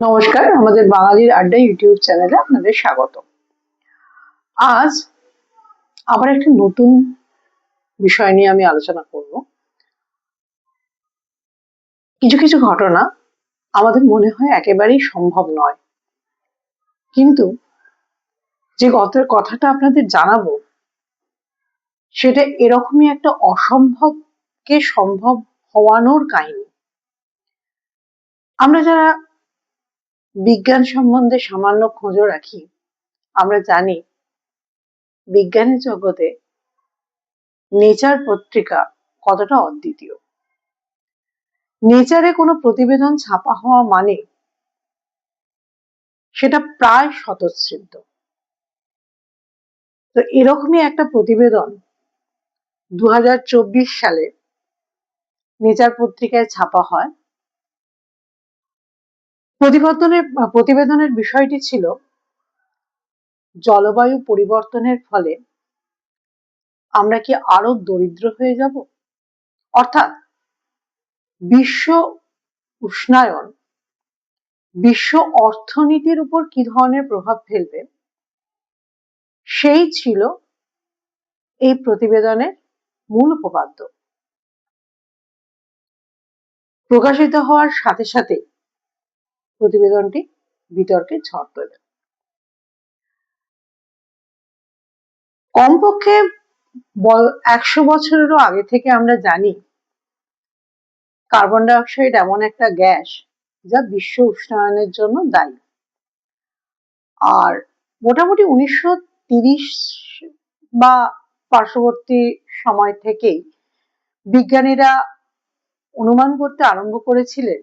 নমস্কার, আমাদের বাঙালির আড্ডা ইউটিউব চ্যানেলে আপনাদের স্বাগত। আজ আবার একটা নতুন বিষয় নিয়ে আমি আলোচনা করব। কিছু কিছু ঘটনা আমাদের মনে হয় একেবারেই সম্ভব নয়, কিন্তু যে কথাটা আপনাদের জানাবো সেটা এরকমই একটা অসম্ভবকে সম্ভব হওয়ানোর কাহিনী। আমরা যারা বিজ্ঞান সম্বন্ধে সামান্য খোঁজও রাখি, আমরা জানি বিজ্ঞানের জগতে নেচার পত্রিকা কতটা অদ্বিতীয়। নেচারে কোনো প্রতিবেদন ছাপা হওয়া মানে সেটা প্রায় স্বতঃসিদ্ধ। তো এরকমই একটা প্রতিবেদন 2024 সালে নেচার পত্রিকায় ছাপা হয়। প্রতিবেদনের বিষয়টি ছিল জলবায়ু পরিবর্তনের ফলে আমরা কি আরো দরিদ্র হয়ে যাব, অর্থাৎ বিশ্ব উষ্ণায়ন বিশ্ব অর্থনীতির উপর কি ধরনের প্রভাব ফেলবে, সেই ছিল এই প্রতিবেদনের মূল উপপাদ্য। প্রকাশিত হওয়ার সাথে সাথে প্রতিবেদনটি বিতর্কে ঝড় তোলে। কমপক্ষে 100 বছরেরও আগে থেকে আমরা জানি কার্বন ডাই অক্সাইড এমন একটা গ্যাস যা বিশ্ব উষ্ণায়নের জন্য দায়ী। আর মোটামুটি 1930 বা পার্শ্ববর্তী সময় থেকেই বিজ্ঞানীরা অনুমান করতে আরম্ভ করেছিলেন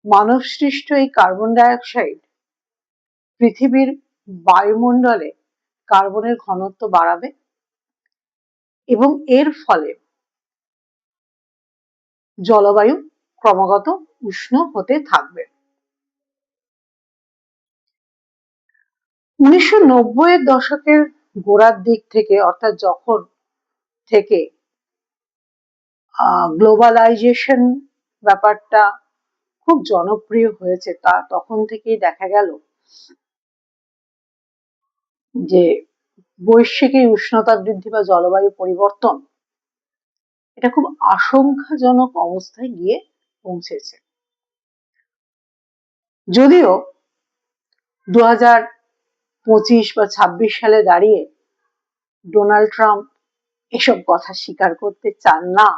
মানব সৃষ্ট এই কার্বন ডাই অক্সাইড পৃথিবীর বায়ুমণ্ডলে কার্বনের ঘনত্ব বাড়াবে এবং এর ফলে জলবায়ু ক্রমাগত উষ্ণ হতে থাকবে। 1990-এর দশকের গোড়ার দিক থেকে, অর্থাৎ যখন থেকে গ্লোবালাইজেশন ব্যাপারটা খুব জনপ্রিয় হয়েছে, তখন থেকেই দেখা গেল যে বৈশ্বিক উষ্ণতা বৃদ্ধি বা জলবায়ু পরিবর্তন এটা খুব আশঙ্কাজনক অবস্থায় গিয়ে পৌঁছেছে। যদিও 2025 বা 26 সালে দাঁড়িয়ে ডোনাল্ড ট্রাম্প এসব কথা স্বীকার করতে চান না।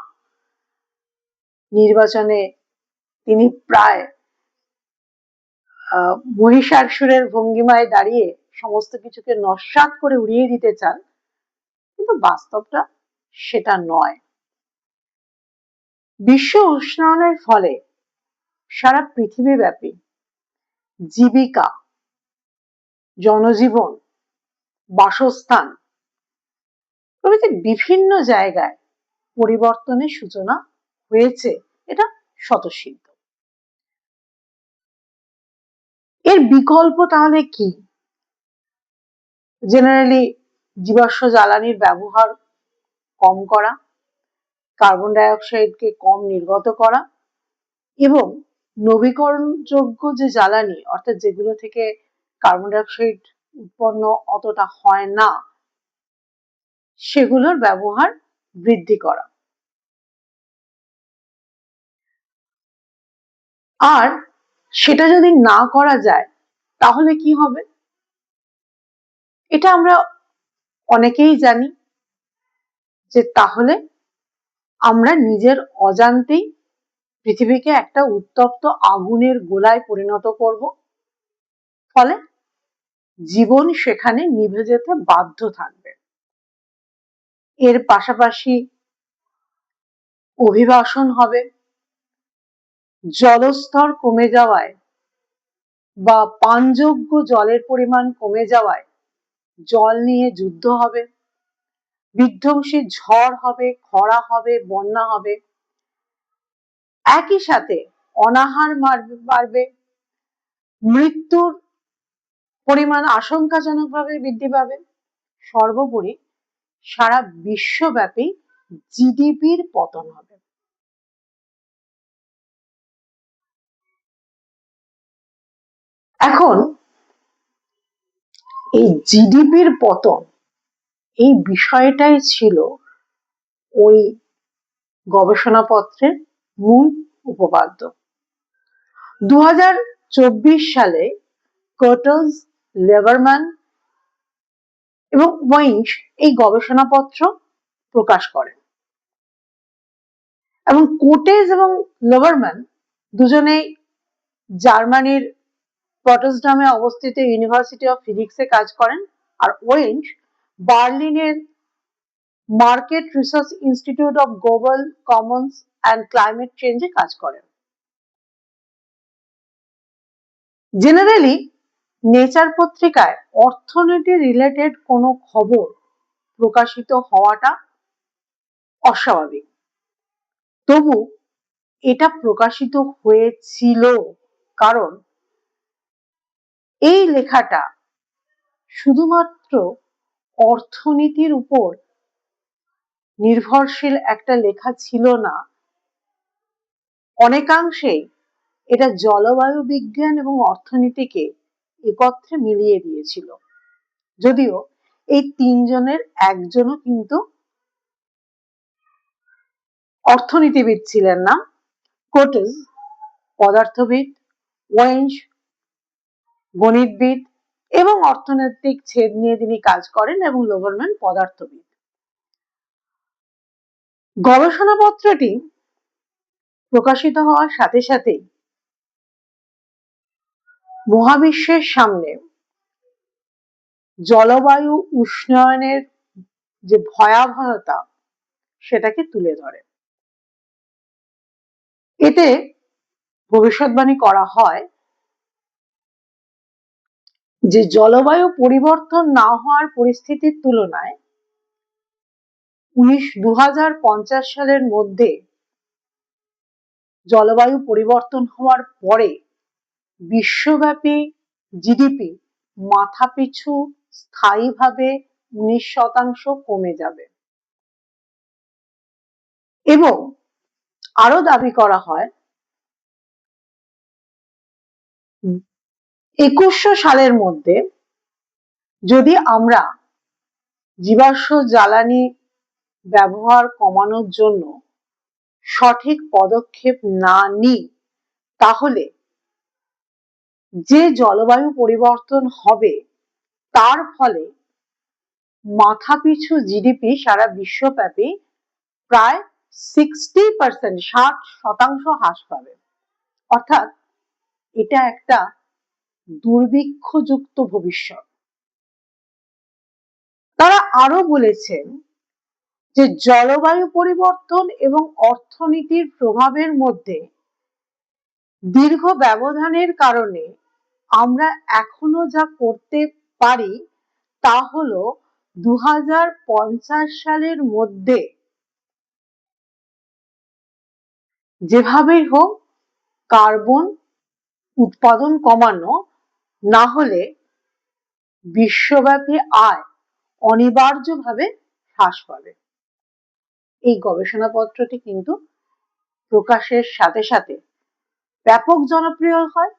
নির্বাচনে তিনি প্রায় মহিষাসুরের ভঙ্গিমায় দাঁড়িয়ে সমস্ত কিছুকে নস্যাৎ করে উড়িয়ে দিতে চান, কিন্তু বাস্তবটা সেটা নয়। বিশ্ব উষ্ণায়নের ফলে সারা পৃথিবীব্যাপী জীবিকা, জনজীবন, বাসস্থান প্রভৃতি বিভিন্ন জায়গায় পরিবর্তনের সূচনা হয়েছে, এটা স্বতঃসিদ্ধ। এর বিকল্প তাহলে কি? জেনারেলি জীবাশ্ম জ্বালানির ব্যবহার কম করা, কার্বন ডাই অক্সাইডকে কম নির্গত করা এবং নবীকরণযোগ্য যে জ্বালানি, অর্থাৎ যেগুলো থেকে কার্বন ডাই অক্সাইড উৎপন্ন অতটা হয় না, সেগুলোর ব্যবহার বৃদ্ধি করা। আর সেটা যদি না করা যায় তাহলে কি হবে? এটা আমরা অনেকেই জানি যে তাহলে আমরা নিজের অজান্তেই পৃথিবীকে একটা উত্তপ্ত আগুনের গোলায় পরিণত করব, ফলে জীবন সেখানে নিভে যেতে বাধ্য থাকবে। এর পাশাপাশি অভিবাসন হবে, জলস্তর কমে যাওয়ায় বা পানযোগ্য জলের পরিমাণ কমে যাওয়ায় জল নিয়ে যুদ্ধ হবে, বিধ্বংসী ঝড় হবে, খরা হবে, বন্যা হবে, একই সাথে অনাহার বাড়বে, মৃত্যুর পরিমাণ আশঙ্কাজনকভাবে বৃদ্ধি পাবে। সর্বোপরি সারা বিশ্বব্যাপী জিডিপির পতন হবে। এখন এই জিডিপির পতন, এই বিষয়টাই ছিল ওই গবেষণাপত্রের মূল উপপাদ্য। 2024 সালে কোটস, লেবারম্যান এবং ওয়েইনস এই গবেষণাপত্র প্রকাশ করেন এবং কোটেজ এবং লেবারম্যান দুজনেই জার্মানির পটসডামে অবস্থিত ইউনিভার্সিটি অফ ফিজিক্সে কাজ করেন, আর ওয়েইনস বার্লিনের market research institute of global commons and climate চেঞ্জে কাজ করেন। জেনারেলি নেচার পত্রিকায় অর্থনীতি রিলেটেড কোনো খবর প্রকাশিত হওয়াটা অস্বাভাবিক, তবু এটা প্রকাশিত হয়েছিল কারণ এই লেখাটা শুধুমাত্র অর্থনীতির উপর নির্ভরশীল একটা লেখা ছিল না, অনেকাংশেই এটা জলবায়ু বিজ্ঞান এবং অর্থনীতিকে একত্রে মিলিয়ে দিয়েছিল। যদিও এই তিনজনের একজনও কিন্তু অর্থনীতিবিদ ছিলেন না। কোটস পদার্থবিদ, ওয়েইনস গণিতবিদ এবং অর্থনৈতিক ছেদ নিয়ে তিনি কাজ করেন, এবং লেবারম্যান পদার্থবিদ। গবেষণাপত্রটি প্রকাশিত হওয়ার সাথে সাথেই মহাবিশ্বের সামনে জলবায়ু উষ্ণায়নের যে ভয়াবহতা সেটাকে তুলে ধরে। এতে ভবিষ্যৎবাণী করা হয় যে জলবায়ু পরিবর্তন না হওয়ার পরিস্থিতির তুলনায় 2050 সালের মধ্যে জলবায়ু পরিবর্তন হওয়ার পরে বিশ্বব্যাপী জিডিপি মাথাপিছু স্থায়ীভাবে 19% কমে যাবে, এবং আরো দাবি করা হয় 2100 সালের মধ্যে যদি আমরা জীবাশ্ম জ্বালানি ব্যবহার কমানোর জন্য সঠিক পদক্ষেপ না নিই, তাহলে যে জলবায়ু পরিবর্তন হবে তার ফলে মাথাপিছু জিডিপি সারা বিশ্বব্যাপী প্রায় 60% হ্রাস পাবে। অর্থাৎ এটা একটা দুর্ভিক্ষযুক্ত ভবিষ্যৎ। তারা আরো বলেছেন যে জলবায়ু পরিবর্তন এবং অর্থনীতির প্রভাবের মধ্যে দীর্ঘ ব্যবধানের কারণে আমরা এখনো যা করতে পারি তা হলো 2050 সালের মধ্যে যেভাবেই হোক কার্বন উৎপাদন কমানো, না হলে বিশ্বব্যাপী আয় অনিবার্যভাবে হ্রাস পাবে। এই গবেষণাপত্রটি কিন্তু প্রকাশের সাথে সাথে ব্যাপক জনপ্রিয় হয়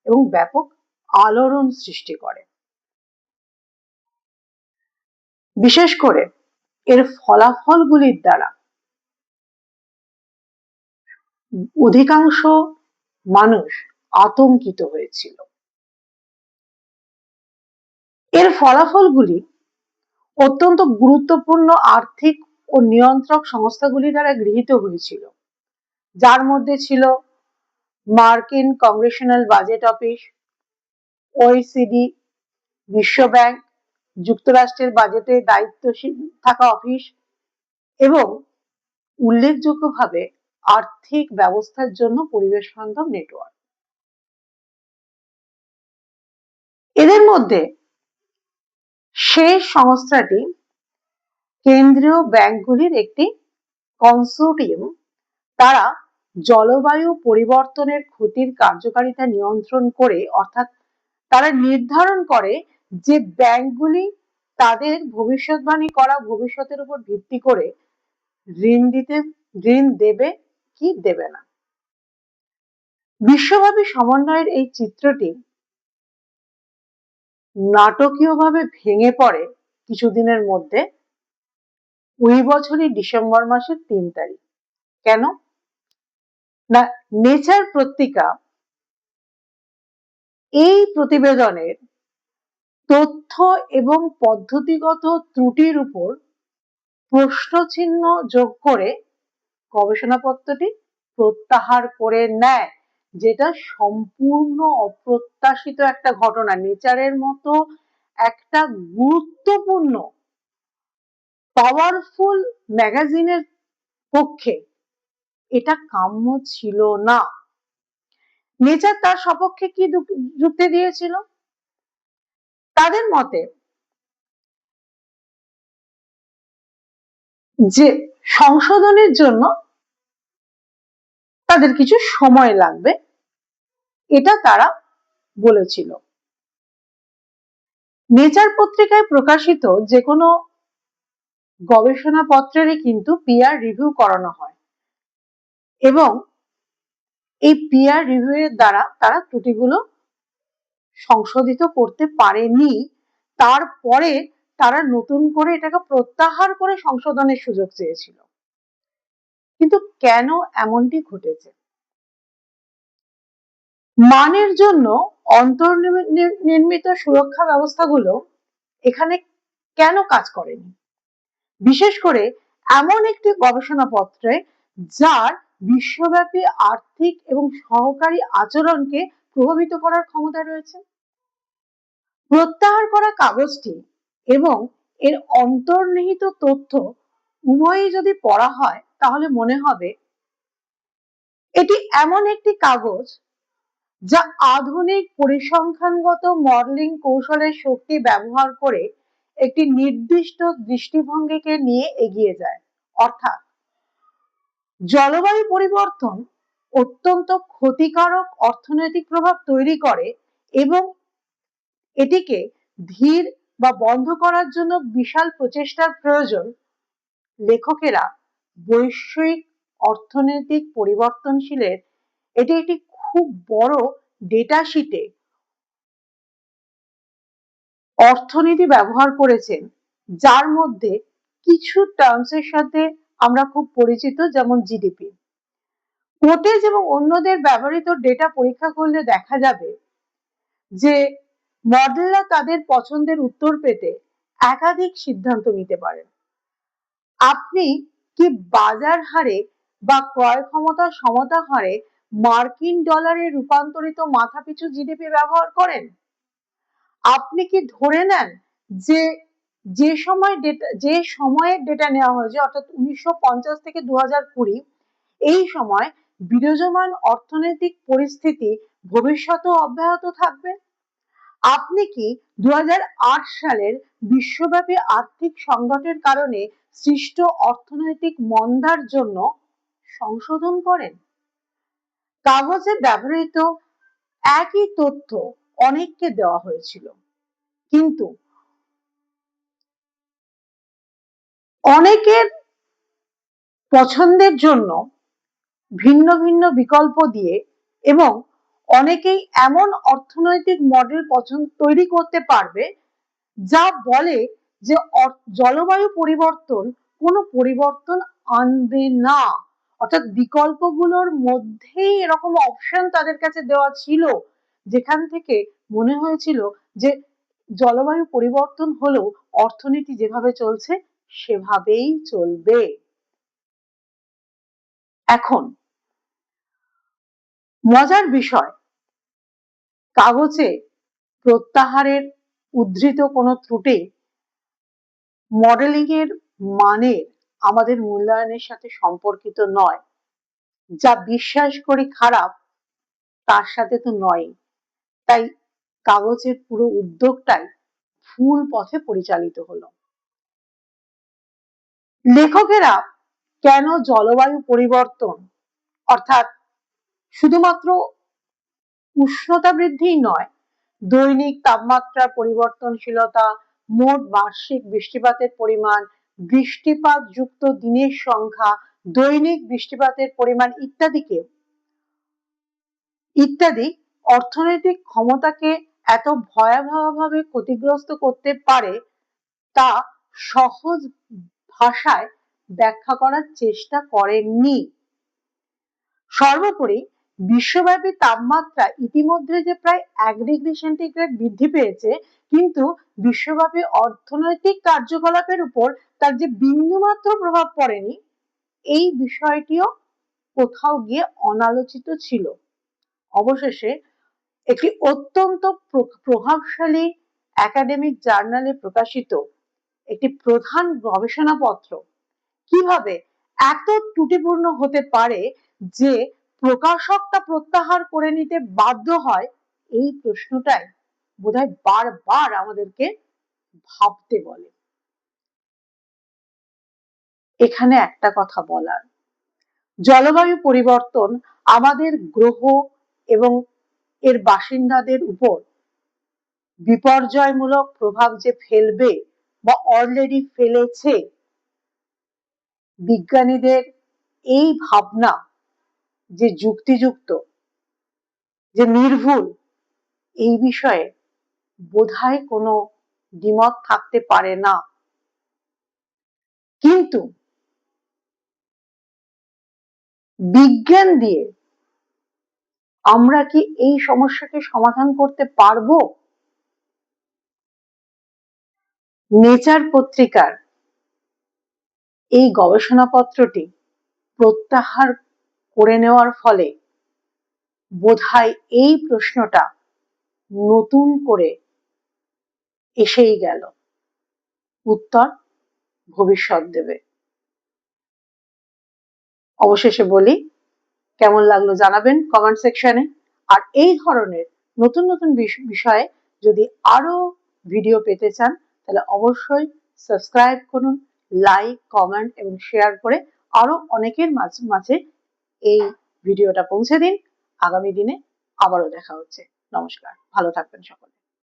এবং ব্যাপক আলোড়ন সৃষ্টি করে। বিশেষ করে এর ফলাফলগুলির দ্বারা অধিকাংশ মানুষ আতঙ্কিত হয়েছিল। এর ফলাফলগুলি অত্যন্ত গুরুত্বপূর্ণ আর্থিক ও নিয়ন্ত্রক সংস্থাগুলি দ্বারা গৃহীত হয়েছিল, যার মধ্যে ছিল মার্কিন কংগ্রেশনাল বাজেট অফিস, OECD, বিশ্ব ব্যাংক, যুক্তরাষ্ট্রের বাজেটে দায়িত্বশীল থাকা অফিস এবং উল্লেখযোগ্যভাবে আর্থিক ব্যবস্থার জন্য পরিবেশ বান্ধব নেটওয়ার্ক। এদের মধ্যে শেষ সংস্থাটি কেন্দ্রীয় ব্যাংকগুলির একটি কনসোর্টিয়াম। তারা জলবায়ু পরিবর্তনের ক্ষতির কার্যকারিতা নিয়ন্ত্রণ করে, অর্থাৎ তারা নির্ধারণ করে যে ব্যাংকগুলি তাদের ভবিষ্যৎবাণী করা ভবিষ্যতের উপর ভিত্তি করে ঋণ দেবে কি দেবে না। বিশ্বব্যাপী সমন্বয়ের এই চিত্রটি নাটকীয়ভাবে ভেঙে পড়ে কিছুদিনের মধ্যে ওই বছরই ডিসেম্বর মাসের 3 তারিখ। কেন না, নেচার পত্রিকা এই প্রতিবেদনের তথ্য এবং পদ্ধতিগত ত্রুটির উপর প্রশ্নচিহ্ন যোগ করে গবেষণাপত্রটি প্রত্যাহার করে নেয়, যেটা সম্পূর্ণ অপ্রত্যাশিত একটা ঘটনা। নেচারের মতো একটা গুরুত্বপূর্ণ পাওয়ারফুল ম্যাগাজিনের পক্ষে এটা কাম্য ছিল না। নেচার তার সপক্ষে কি যুক্তি দিয়েছিল? তাদের মতে যে সংশোধনের জন্য তাদের কিছু সময় লাগবে, এটা তারা বলেছিল। নেচার পত্রিকায় প্রকাশিত যে কোনো গবেষণাপত্রেরই কিন্তু পিয়ার রিভিউ করানো হয় এবং এই পিয়ার রিভিউ এর দ্বারা তারা ত্রুটিগুলো সংশোধিত করতে পারেনি। তারপরে তারা নতুন করে এটাকে প্রত্যাহার করে সংশোধনের সুযোগ চেয়েছিল। কিন্তু কেন এমনটি ঘটেছে? মানের জন্য অন্তর্নির্মিত সুরক্ষা ব্যবস্থাগুলো এখানে কেন কাজ করেনি? বিশেষ করে এমন একটি গবেষণাপত্রে যার বিশ্বব্যাপী আর্থিক এবং সহকারী আচরণকে প্রভাবিত করার ক্ষমতা রয়েছে। প্রত্যাহার করা কাগজটি এবং এর অন্তর্নিহিত তথ্য উভয়ই যদি পড়া হয় তাহলে মনে হবে এটি এমন একটি কাগজ যা আধুনিক পরিসংখ্যানগত মডেলিং কৌশলের শক্তি ব্যবহার করে একটি নির্দিষ্ট দৃষ্টিভঙ্গিকে নিয়ে এগিয়ে যায়। অর্থাৎ জলবায়ু পরিবর্তন অত্যন্ত ক্ষতিকারক অর্থনৈতিক প্রভাব তৈরি করে এবং এটিকে ধীর বা বন্ধ করার জন্য বিশাল প্রচেষ্টার প্রয়োজন। লেখকেরা বৈশ্বিক অর্থনৈতিক পরিবর্তনশীলের এটি একটি খুব বড় ডেটা শিটে অর্থনীতি ব্যবহার করেছেন, যার মধ্যে কিছু টার্মসের সাথে আমরা খুব পরিচিত, যেমন জিডিপি। কোটেজ এবং অন্যদের ব্যবহৃত ডেটা পরীক্ষা করলে দেখা যাবে যে মডেলরা তাদের পছন্দের উত্তর পেতে একাধিক সিদ্ধান্ত নিতে পারেন। আপনি কি বাজার হারে বা ক্রয় ক্ষমতার সমতা হারে মার্কিন ডলারে রূপান্তরিত মাথাপিছু জিডিপি ব্যবহার করেন? আপনি কি ধরে নেন যে যে সময়ের ডেটা নেওয়া হয়েছে, অর্থাৎ 1950 থেকে 2020, এই সময় বিরাজমান অর্থনৈতিক পরিস্থিতি ভবিষ্যতেও অব্যাহত থাকবে? আপনি কি 2008 সালের বিশ্বব্যাপী আর্থিক সংকটের কারণে সৃষ্ট অর্থনৈতিক মন্দার জন্য সংশোধন করেন? কাগজে ব্যবহৃত একই তথ্য অনেককে দেওয়া হয়েছিল, কিন্তু অনেকের পছন্দের জন্য ভিন্ন ভিন্ন বিকল্প দিয়ে এবং অনেকেই এমন অর্থনৈতিক মডেল তৈরি করতে পারবে যা বলে যে জলবায়ু পরিবর্তন কোনো পরিবর্তন আনবে না। অর্থাৎ বিকল্পগুলোর মধ্যেই এরকম অপশন তাদের কাছে দেওয়া ছিল, যেখান থেকে মনে হয়েছিল যে জলবায়ু পরিবর্তন হলেও অর্থনীতি যেভাবে চলছে সেভাবেই চলবে। এখন মজার বিষয়, কাগজে প্রত্যাহারের উদ্ধৃত কোনো ত্রুটি মডেলিং এর মানে আমাদের মূল্যায়নের সাথে সম্পর্কিত নয়। যা বিশ্বাস করি খারাপ তার সাথে তো নয়। তাই কাগজের পুরো উদ্যোগটাই ভুল পথে পরিচালিত হলো। লেখকেরা কেন জলবায়ু পরিবর্তন, অর্থাৎ শুধুমাত্র উষ্ণতা বৃদ্ধি নয়, দৈনিক তাপমাত্রার পরিবর্তনশীলতা, মোট বার্ষিক বৃষ্টিপাতের পরিমাণ, বৃষ্টিপাত যুক্ত দিনের সংখ্যা, দৈনিক বৃষ্টিপাতের পরিমাণ ইত্যাদি অর্থনৈতিক ক্ষমতাকে এত ভয়াবহভাবে ক্ষতিগ্রস্ত করতে পারে তা সহজ ভাষায় ব্যাখ্যা করার চেষ্টা করেননি। সর্বোপরি বিশ্বব্যাপী তাপমাত্রা ইতিমধ্যে যে প্রায় 1 ডিগ্রি সেন্টিগ্রেড বৃদ্ধি পেয়েছে, কিন্তু বিশ্বব্যাপী অর্থনৈতিক কার্যকলাপের উপর তার যে বিন্দুমাত্র প্রভাব পড়েনি, এই বিষয়টিও কোথাও গিয়ে অনালোচিত ছিল। অবশেষে একটি অত্যন্ত প্রভাবশালী একাডেমিক জার্নালে প্রকাশিত একটি প্রধান গবেষণাপত্র কিভাবে এত ত্রুটিপূর্ণ হতে পারে যে প্রকাশক তা প্রত্যাহার করে নিতে বাধ্য হয়, এই প্রশ্নটাই বোধহয় বারবার আমাদেরকে ভাবতে বলে। এখানে একটা কথা বলার, জলবায়ু পরিবর্তন আমাদের গ্রহ এবং এর বাসিন্দাদের উপর বিপর্যয়মূলক প্রভাব যে ফেলবে বা অলরেডি ফেলেছে, বিজ্ঞানীদের এই ভাবনা যে যুক্তিযুক্ত, যে নির্ভুল, এই বিষয়ে বোধহয় কোনো দ্বিমত থাকতে পারে না। কিন্তু বিজ্ঞান দিয়ে আমরা কি এই সমস্যাকে সমাধান করতে পারবো? নেচার পত্রিকার এই গবেষণাপত্রটি প্রত্যাহার করে নেওয়ার ফলে বোধহয় এই প্রশ্নটা নতুন করে এসেই গেল। উত্তর ভবিষ্যৎ দেবে। অবশেষে বলি, কেমন লাগলো জানাবেন কমেন্ট সেকশনে। আর এই ধরনের নতুন নতুন বিষয়ে যদি আরো ভিডিও পেতে চান, তাহলে অবশ্যই সাবস্ক্রাইব করুন, লাইক, কমেন্ট এবং শেয়ার করে আরো অনেকের মাঝে এই ভিডিওটা পৌঁছে দিন। আগামী দিনে আবারও দেখা হচ্ছে। নমস্কার, ভালো থাকবেন সকলে।